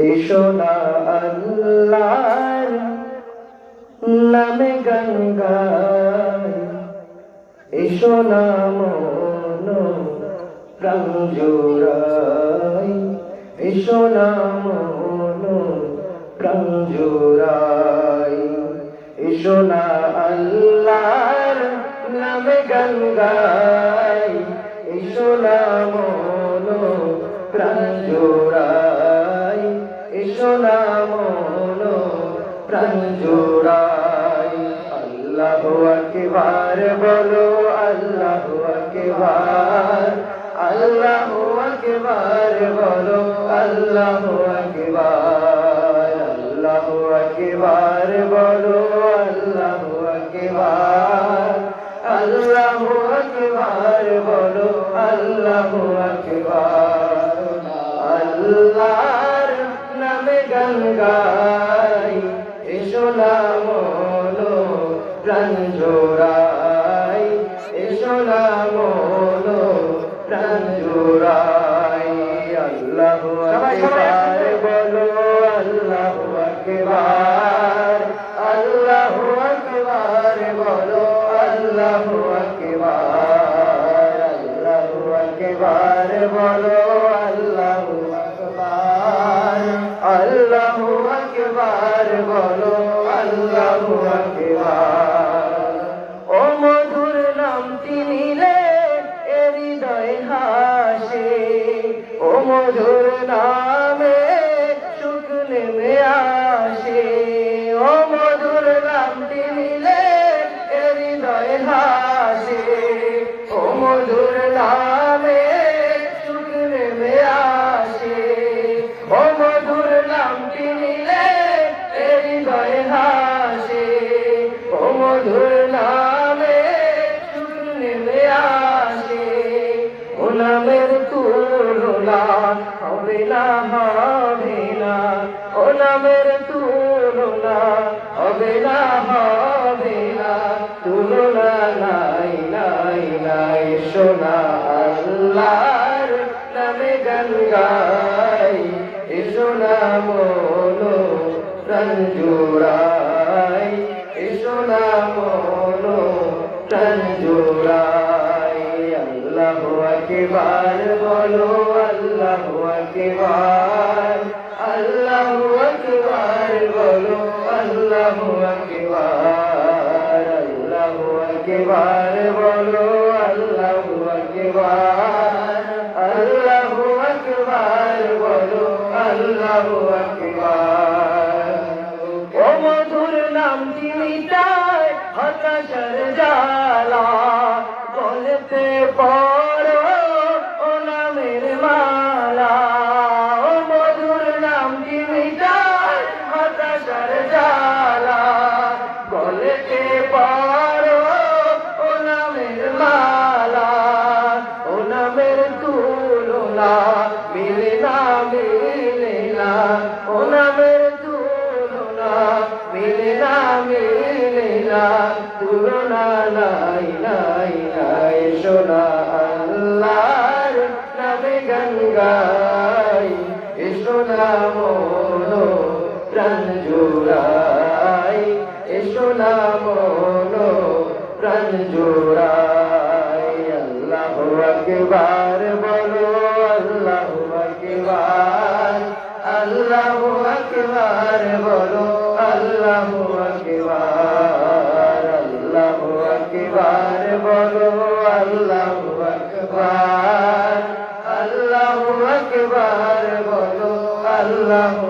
এসো না আল্লাহর নামে গান গাই, এসো না মন প্রাণ জোড়াই, এসো না মন প্রাণ জোড়াই, এসো না আল্লাহর নামে গান গাই, এসো না মন প্রাণ জোড়াই, এসো না মন প্রাণ জোড়াই। আল্লাহু আকবার বলো, আল্লাহু আকবার, আল্লাহু আকবার বলো, আল্লাহু আকবার, আল্লাহু আকবার বলো, আল্লাহু আকবার, আল্লাহু আকবার বলো, আল্লাহু আকবার। আল্লাহর নামে গান গাই, এসো না মন প্রাণ জোড়াই, এসো না মন প্রাণ জোড়াই। আল্লাহু আকবার বলো, আল্লাহু আকবার, আল্লাহু আকবার বলো, আল্লাহু আকবার, আল্লাহু আকবার বলো, আল্লাহু আকবার, আল্লাহু আকবার বলো, আল্লাহু আকবার। ও মধুর নামটি নিলে এ হৃদয় হাসে, ও মধুর নামে সুখ নেমে আসে, ও মধুর নামটি নিলে এ হৃদয় হাসে, ও মধুর নামে সুখ নেমে আসে, ও মধুর নামটি নিলে এ হৃদয় হাসে, ও মধুর নামে সুখ নেমে আসে। ও নামের তুলনা হবে না, হবে না, ও নামের তুলনা হবে না, হবে না, তুলনা নাই, নাই, নাই। সোনা আল্লাহর নামে গান গাই, এসো না মন প্রাণ জোড়াই, এসো না মন প্রাণ জোড়াই। আল্লাহু আকবার বলো, আল্লাহু আকবার, আল্লাহু আকবার বলো, আল্লাহু আকবার, আল্লাহু আকবার বলো, আল্লাহু আকবার, আল্লাহু আকবার বলো, আল্লাহু আকবার। ও মধুর নামটি মিটায় হতাশার জ্বালা, বলতে পারো ও নামের মালা, ও মধুর নামটি মিটায় হতাশার জ্বালা, বলতে পারো ও নামের মালা, ও নামের তুলনা মিলে না, মিলে না, ও নামের তুলনা মিলে না, মিলে না, তুলনা নাই, নাই, নাই। সোনা আল্লাহর নামে গান গাই, এসো না মন প্রাণ জোড়াই, এসো না মন প্রাণ জোড়াই। আল্লাহু আকবার বলো, আল্লাহু আকবার, আল্লাহু আকবার বলো, আল্লাহু আকবার, আল্লাহু আকবার বলো, আল্লাহু আকবার, আল্লাহু আকবার বলো, আল্লাহু